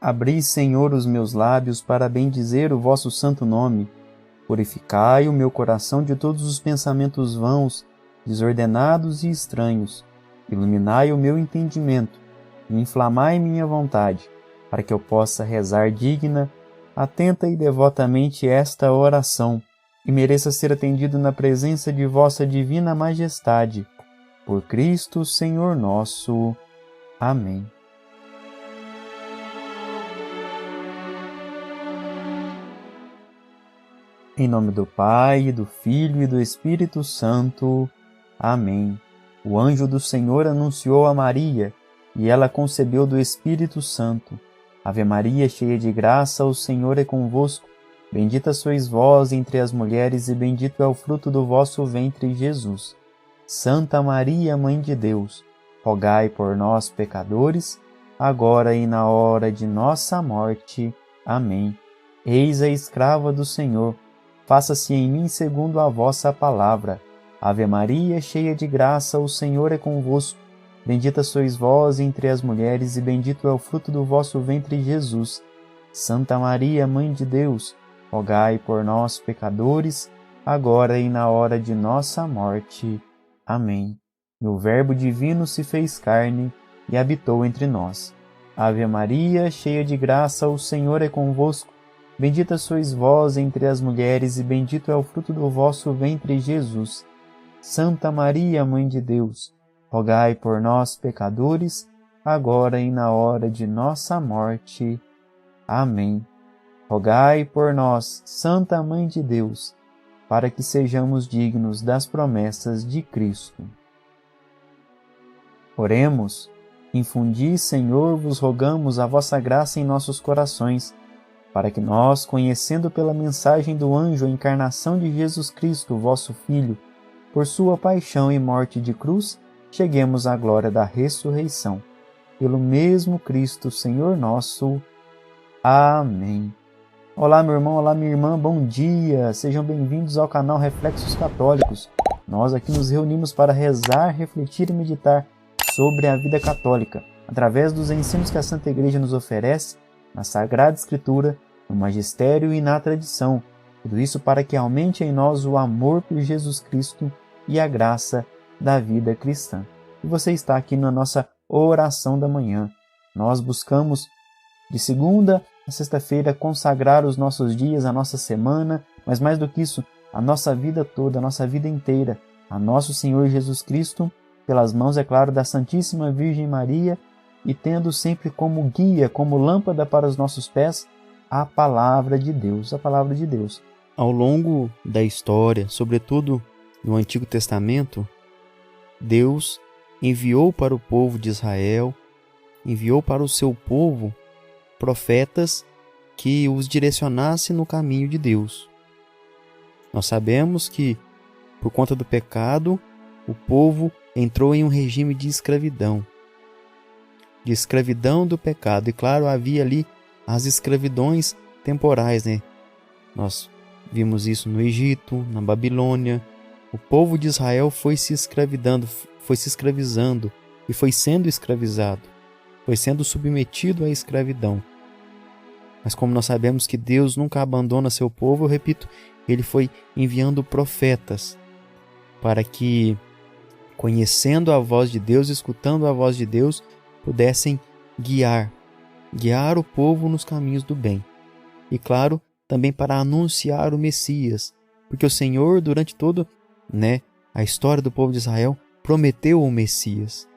Abri, Senhor, os meus lábios para bendizer o vosso santo nome. Purificai o meu coração de todos os pensamentos vãos, desordenados e estranhos. Iluminai o meu entendimento e inflamai minha vontade, para que eu possa rezar digna, atenta e devotamente esta oração, e mereça ser atendido na presença de vossa divina majestade. Por Cristo, Senhor nosso. Amém. Em nome do Pai, e do Filho e do Espírito Santo. Amém. O anjo do Senhor anunciou a Maria, e ela concebeu do Espírito Santo. Ave Maria, cheia de graça, o Senhor é convosco. Bendita sois vós entre as mulheres, e bendito é o fruto do vosso ventre, Jesus. Santa Maria, Mãe de Deus, rogai por nós, pecadores, agora e na hora de nossa morte. Amém. Eis a escrava do Senhor, faça-se em mim segundo a vossa palavra. Ave Maria, cheia de graça, o Senhor é convosco. Bendita sois vós entre as mulheres, e bendito é o fruto do vosso ventre, Jesus. Santa Maria, Mãe de Deus, rogai por nós, pecadores, agora e na hora de nossa morte. Amém. E o Verbo divino se fez carne e habitou entre nós. Ave Maria, cheia de graça, o Senhor é convosco. Bendita sois vós entre as mulheres, e bendito é o fruto do vosso ventre, Jesus. Santa Maria, Mãe de Deus, rogai por nós, pecadores, agora e na hora de nossa morte. Amém. Rogai por nós, Santa Mãe de Deus, para que sejamos dignos das promessas de Cristo. Oremos. Infundi, Senhor, vos rogamos a vossa graça em nossos corações, para que nós, conhecendo pela mensagem do anjo a encarnação de Jesus Cristo, vosso Filho, por sua paixão e morte de cruz, cheguemos à glória da ressurreição. Pelo mesmo Cristo, Senhor nosso. Amém. Olá, meu irmão, olá, minha irmã, bom dia! Sejam bem-vindos ao canal Reflexos Católicos. Nós aqui nos reunimos para rezar, refletir e meditar sobre a vida católica, através dos ensinos que a Santa Igreja nos oferece, na Sagrada Escritura, no Magistério e na tradição. Tudo isso para que aumente em nós o amor por Jesus Cristo e a graça da vida cristã. E você está aqui na nossa oração da manhã. Nós buscamos de segunda a sexta-feira consagrar os nossos dias, a nossa semana, mas mais do que isso, a nossa vida toda, a nossa vida inteira, a nosso Senhor Jesus Cristo, pelas mãos, é claro, da Santíssima Virgem Maria, e tendo sempre como guia, como lâmpada para os nossos pés, a Palavra de Deus, a Palavra de Deus. Ao longo da história, sobretudo no Antigo Testamento, Deus enviou para o povo de Israel, enviou para o seu povo profetas que os direcionassem no caminho de Deus. Nós sabemos que, por conta do pecado, o povo entrou em um regime de escravidão do pecado. E claro, havia ali as escravidões temporais, né? Nós vimos isso no Egito, na Babilônia. O povo de Israel foi se escravizando e foi sendo escravizado, foi sendo submetido à escravidão. Mas como nós sabemos que Deus nunca abandona seu povo, eu repito, ele foi enviando profetas para que, conhecendo a voz de Deus, escutando a voz de Deus, pudessem guiar o povo nos caminhos do bem. E claro, também para anunciar o Messias, porque o Senhor, durante toda a história do povo de Israel, prometeu o Messias.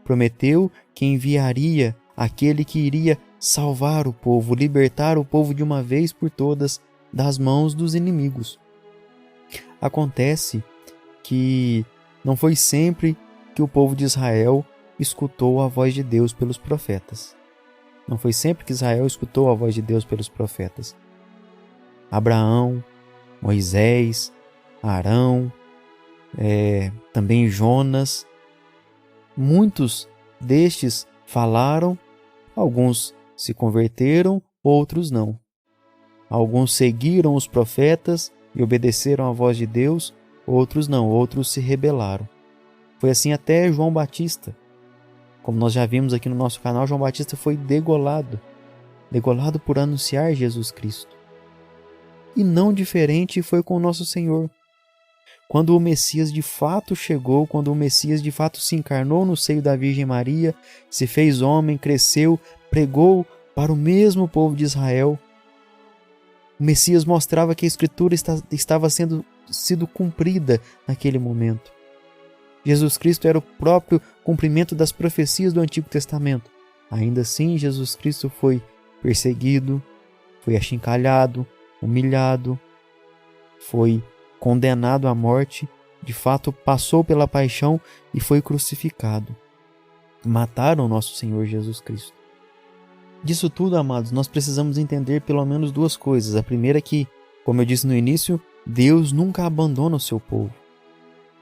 Prometeu que enviaria aquele que iria salvar o povo, libertar o povo de uma vez por todas das mãos dos inimigos. Acontece que não foi sempre que o povo de Israel escutou a voz de Deus pelos profetas. Não foi sempre que Israel escutou a voz de Deus pelos profetas. Abraão, Moisés, Arão, também Jonas, muitos destes falaram, alguns se converteram, outros não. Alguns seguiram os profetas e obedeceram à voz de Deus, outros não, outros se rebelaram. Foi assim até João Batista. Como nós já vimos aqui no nosso canal, João Batista foi degolado degolado por anunciar Jesus Cristo. E não diferente foi com o nosso Senhor. Quando o Messias de fato chegou, quando o Messias de fato se encarnou no seio da Virgem Maria, se fez homem, cresceu, pregou para o mesmo povo de Israel, o Messias mostrava que a Escritura estava sido cumprida naquele momento. Jesus Cristo era o próprio cumprimento das profecias do Antigo Testamento. Ainda assim, Jesus Cristo foi perseguido, foi achincalhado, humilhado, foi condenado à morte, de fato passou pela paixão e foi crucificado. Mataram o nosso Senhor Jesus Cristo. Disso tudo, amados, nós precisamos entender pelo menos duas coisas. A primeira é que, como eu disse no início, Deus nunca abandona o seu povo.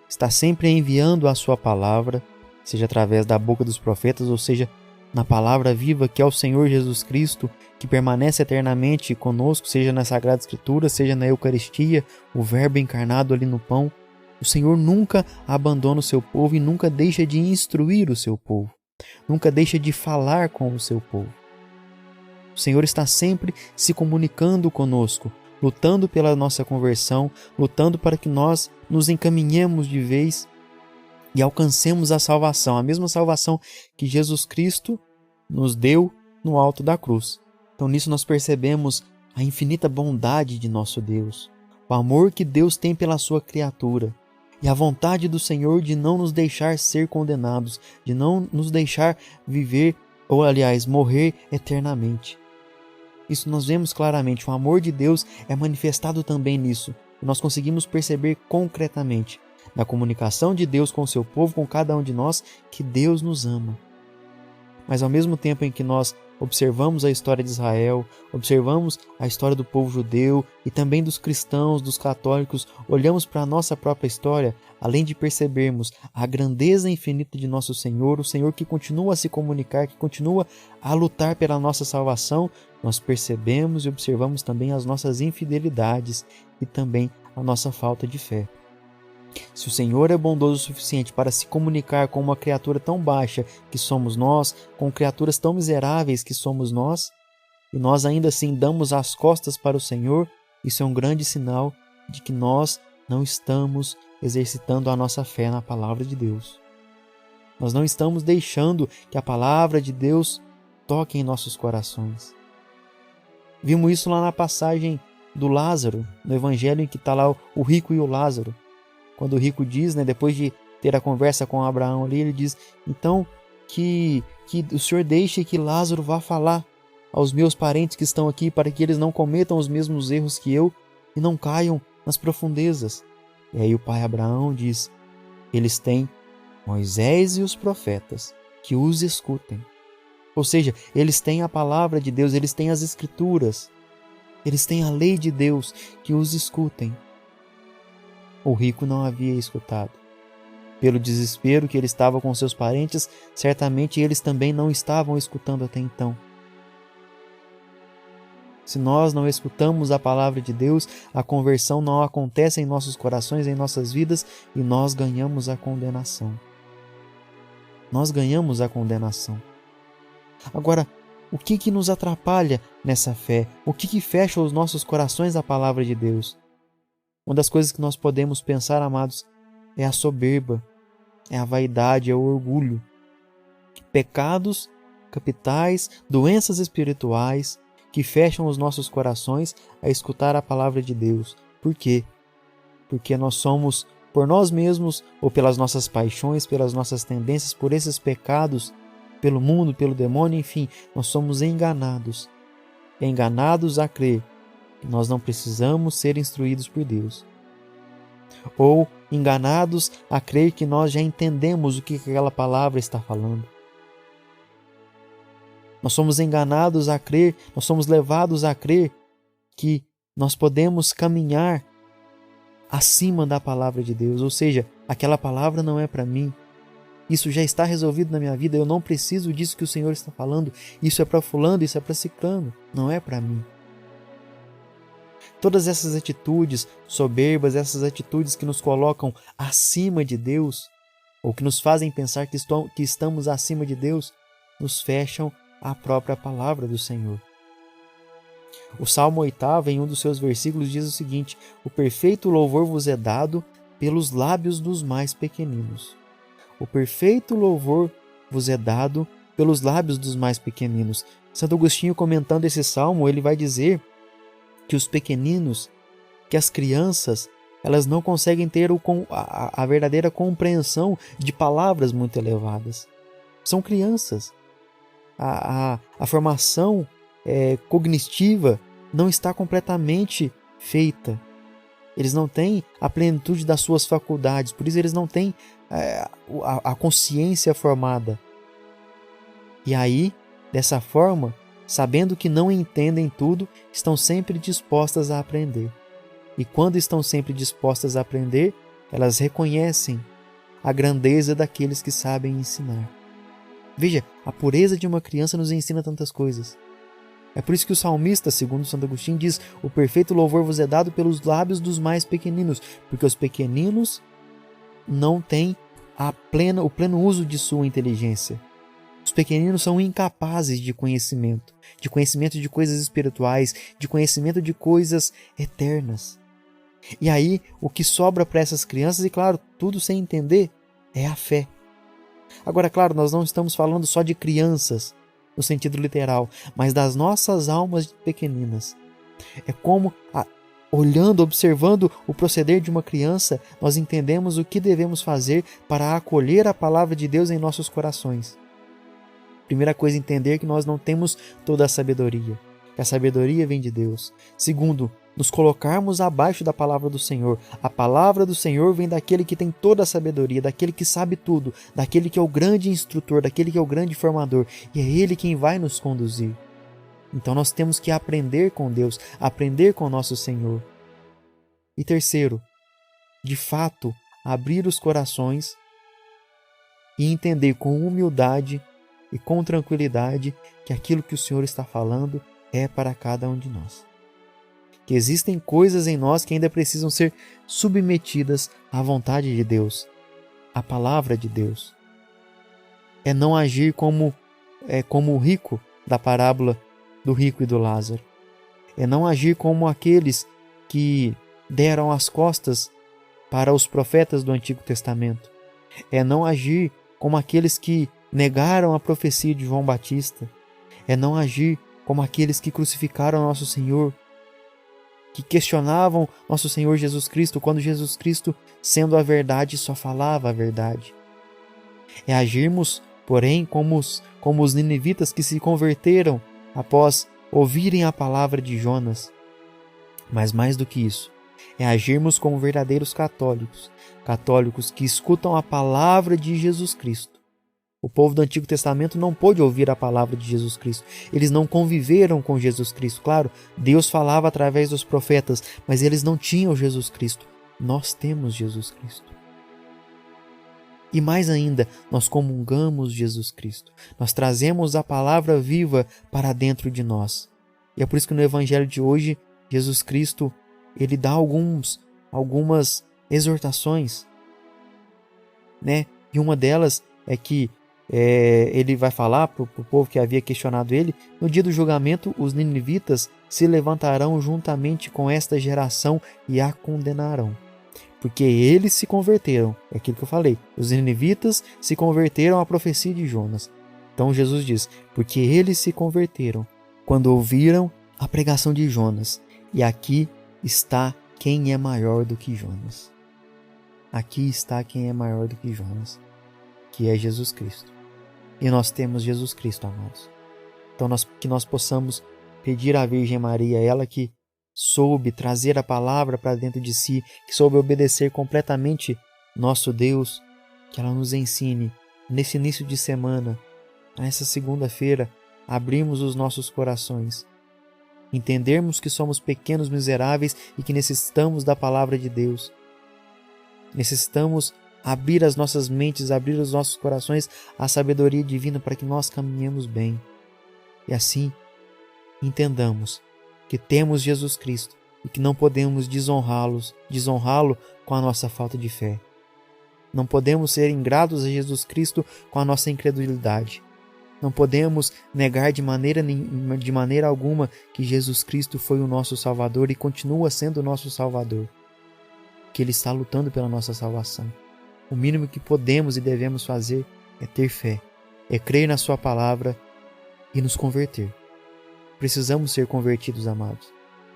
Está sempre enviando a sua palavra, seja através da boca dos profetas, ou seja, na palavra viva que é o Senhor Jesus Cristo, que permanece eternamente conosco, seja na Sagrada Escritura, seja na Eucaristia, o Verbo encarnado ali no pão. O Senhor nunca abandona o seu povo e nunca deixa de instruir o seu povo, nunca deixa de falar com o seu povo. O Senhor está sempre se comunicando conosco, lutando pela nossa conversão, lutando para que nós nos encaminhemos de vez e alcancemos a salvação, a mesma salvação que Jesus Cristo nos deu no alto da cruz. Então nisso nós percebemos a infinita bondade de nosso Deus, o amor que Deus tem pela sua criatura e a vontade do Senhor de não nos deixar ser condenados, de não nos deixar viver, ou aliás, morrer eternamente. Isso nós vemos claramente, o amor de Deus é manifestado também nisso. E nós conseguimos perceber concretamente, na comunicação de Deus com o seu povo, com cada um de nós, que Deus nos ama. Mas ao mesmo tempo em que nós observamos a história de Israel, observamos a história do povo judeu e também dos cristãos, dos católicos, olhamos para a nossa própria história, além de percebermos a grandeza infinita de nosso Senhor, o Senhor que continua a se comunicar, que continua a lutar pela nossa salvação, nós percebemos e observamos também as nossas infidelidades e também a nossa falta de fé. Se o Senhor é bondoso o suficiente para se comunicar com uma criatura tão baixa que somos nós, com criaturas tão miseráveis que somos nós, e nós ainda assim damos as costas para o Senhor, isso é um grande sinal de que nós não estamos exercitando a nossa fé na palavra de Deus. Nós não estamos deixando que a palavra de Deus toque em nossos corações. Vimos isso lá na passagem do Lázaro, no Evangelho em que está lá o rico e o Lázaro. Quando o rico diz, depois de ter a conversa com Abraão ali, ele diz, então, que o Senhor deixe que Lázaro vá falar aos meus parentes que estão aqui, para que eles não cometam os mesmos erros que eu e não caiam nas profundezas. E aí o pai Abraão diz, eles têm Moisés e os profetas, que os escutem. Ou seja, eles têm a palavra de Deus, eles têm as Escrituras, eles têm a lei de Deus, que os escutem. O rico não havia escutado. Pelo desespero que ele estava com seus parentes, certamente eles também não estavam escutando até então. Se nós não escutamos a palavra de Deus, a conversão não acontece em nossos corações, em nossas vidas, e nós ganhamos a condenação. Nós ganhamos a condenação. Agora, o que nos atrapalha nessa fé? O que fecha os nossos corações à palavra de Deus? Uma das coisas que nós podemos pensar, amados, é a soberba, é a vaidade, é o orgulho. Pecados capitais, doenças espirituais que fecham os nossos corações a escutar a palavra de Deus. Por quê? Porque nós somos, por nós mesmos, ou pelas nossas paixões, pelas nossas tendências, por esses pecados, pelo mundo, pelo demônio, enfim, nós somos enganados. Enganados a crer que nós não precisamos ser instruídos por Deus. Ou enganados a crer que nós já entendemos o que aquela palavra está falando. Nós somos enganados a crer, nós somos levados a crer que nós podemos caminhar acima da palavra de Deus. Ou seja, aquela palavra não é para mim. Isso já está resolvido na minha vida, eu não preciso disso que o Senhor está falando. Isso é para fulano, isso é para ciclano, não é para mim. Todas essas atitudes soberbas, essas atitudes que nos colocam acima de Deus, ou que nos fazem pensar que estamos acima de Deus, nos fecham à própria palavra do Senhor. O Salmo 8, em um dos seus versículos, diz o seguinte: o perfeito louvor vos é dado pelos lábios dos mais pequeninos. O perfeito louvor vos é dado pelos lábios dos mais pequeninos. Santo Agostinho, comentando esse salmo, ele vai dizer que os pequeninos, que as crianças, elas não conseguem ter a verdadeira compreensão de palavras muito elevadas. São crianças. A formação cognitiva não está completamente feita. Eles não têm a plenitude das suas faculdades, por isso eles não têm a consciência formada. E aí, dessa forma, sabendo que não entendem tudo, estão sempre dispostas a aprender. E quando estão sempre dispostas a aprender, elas reconhecem a grandeza daqueles que sabem ensinar. Veja, a pureza de uma criança nos ensina tantas coisas. É por isso que o salmista, segundo Santo Agostinho, diz: o perfeito louvor vos é dado pelos lábios dos mais pequeninos, porque os pequeninos não têm o pleno uso de sua inteligência. Os pequeninos são incapazes de conhecimento de coisas espirituais, de conhecimento de coisas eternas. E aí, o que sobra para essas crianças, e claro, tudo sem entender, é a fé. Agora, claro, nós não estamos falando só de crianças, no sentido literal, mas das nossas almas pequeninas. É como, olhando, observando o proceder de uma criança, nós entendemos o que devemos fazer para acolher a palavra de Deus em nossos corações. Primeira coisa, entender que nós não temos toda a sabedoria, que a sabedoria vem de Deus. Segundo, nos colocarmos abaixo da palavra do Senhor. A palavra do Senhor vem daquele que tem toda a sabedoria, daquele que sabe tudo, daquele que é o grande instrutor, daquele que é o grande formador, e é Ele quem vai nos conduzir. Então nós temos que aprender com Deus, aprender com nosso Senhor. E terceiro, de fato, abrir os corações e entender com humildade e com tranquilidade que aquilo que o Senhor está falando é para cada um de nós. Que existem coisas em nós que ainda precisam ser submetidas à vontade de Deus, à palavra de Deus. É não agir como o rico da parábola do rico e do Lázaro. É não agir como aqueles que deram as costas para os profetas do Antigo Testamento. É não agir como aqueles que negaram a profecia de João Batista. É não agir como aqueles que crucificaram nosso Senhor, que questionavam nosso Senhor Jesus Cristo, quando Jesus Cristo, sendo a verdade, só falava a verdade. É agirmos, porém, como os ninivitas que se converteram após ouvirem a palavra de Jonas. Mas mais do que isso, é agirmos como verdadeiros católicos que escutam a palavra de Jesus Cristo. O povo do Antigo Testamento não pôde ouvir a palavra de Jesus Cristo. Eles não conviveram com Jesus Cristo. Claro, Deus falava através dos profetas, mas eles não tinham Jesus Cristo. Nós temos Jesus Cristo. E mais ainda, nós comungamos Jesus Cristo. Nós trazemos a palavra viva para dentro de nós. E é por isso que no Evangelho de hoje, Jesus Cristo, ele dá algumas exortações, né? E uma delas é que ele vai falar para o povo que havia questionado ele: no dia do julgamento os ninivitas se levantarão juntamente com esta geração e a condenarão, porque eles se converteram. É aquilo que eu falei, os ninivitas se converteram à profecia de Jonas. Então Jesus diz: porque eles se converteram quando ouviram a pregação de Jonas, e aqui está quem é maior do que Jonas. Aqui está quem é maior do que Jonas, que é Jesus Cristo. E nós temos Jesus Cristo, amados. Então que nós possamos pedir à Virgem Maria, ela que soube trazer a palavra para dentro de si, que soube obedecer completamente nosso Deus, que ela nos ensine nesse início de semana, nessa segunda-feira, abrirmos os nossos corações, entendermos que somos pequenos miseráveis e que necessitamos da palavra de Deus. Necessitamos abrir as nossas mentes, abrir os nossos corações à sabedoria divina para que nós caminhemos bem. E assim, entendamos que temos Jesus Cristo e que não podemos desonrá-lo com a nossa falta de fé. Não podemos ser ingratos a Jesus Cristo com a nossa incredulidade. Não podemos negar de maneira alguma que Jesus Cristo foi o nosso Salvador e continua sendo o nosso Salvador. Que Ele está lutando pela nossa salvação. O mínimo que podemos e devemos fazer é ter fé, é crer na Sua palavra e nos converter. Precisamos ser convertidos, amados.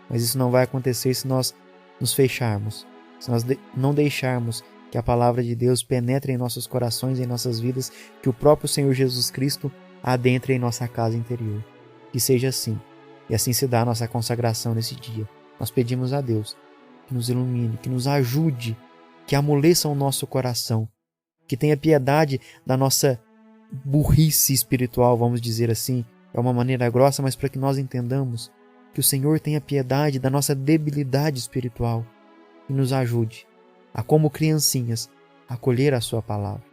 Mas isso não vai acontecer se nós nos fecharmos, se nós não deixarmos que a palavra de Deus penetre em nossos corações e em nossas vidas, que o próprio Senhor Jesus Cristo adentre em nossa casa interior. Que seja assim, e assim se dá a nossa consagração nesse dia. Nós pedimos a Deus que nos ilumine, que nos ajude, que amoleça o nosso coração, que tenha piedade da nossa burrice espiritual, vamos dizer assim. É uma maneira grossa, mas para que nós entendamos que o Senhor tenha piedade da nossa debilidade espiritual e nos ajude a, como criancinhas, acolher a Sua palavra.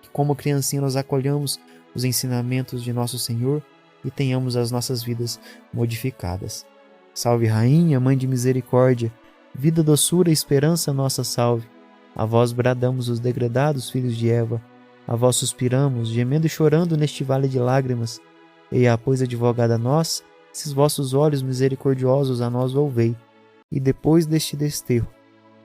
Que como criancinha nós acolhamos os ensinamentos de nosso Senhor e tenhamos as nossas vidas modificadas. Salve Rainha, Mãe de Misericórdia, vida, doçura e esperança nossa salve. A vós bradamos os degredados filhos de Eva, a vós suspiramos, gemendo e chorando neste vale de lágrimas. Eia, pois, advogada nossa, esses vossos olhos misericordiosos a nós volvei, e depois deste desterro,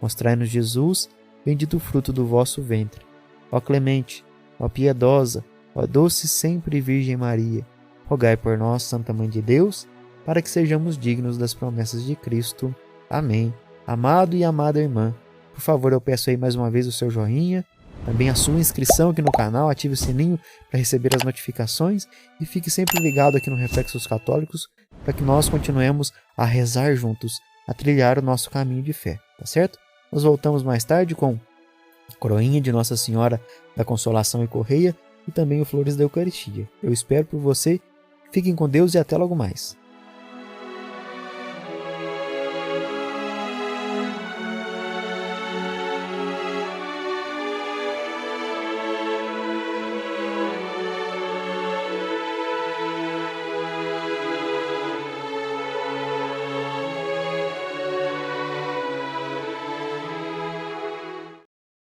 mostrai-nos Jesus, bendito o fruto do vosso ventre. Ó clemente, ó piedosa, ó doce sempre Virgem Maria, rogai por nós, Santa Mãe de Deus, para que sejamos dignos das promessas de Cristo. Amém. Amado e amada irmã, por favor, eu peço aí mais uma vez o seu joinha, também a sua inscrição aqui no canal, ative o sininho para receber as notificações e fique sempre ligado aqui no Reflexos Católicos para que nós continuemos a rezar juntos, a trilhar o nosso caminho de fé, tá certo? Nós voltamos mais tarde com a coroinha de Nossa Senhora da Consolação e Correia e também o Flores da Eucaristia. Eu espero por você, fiquem com Deus e até logo mais.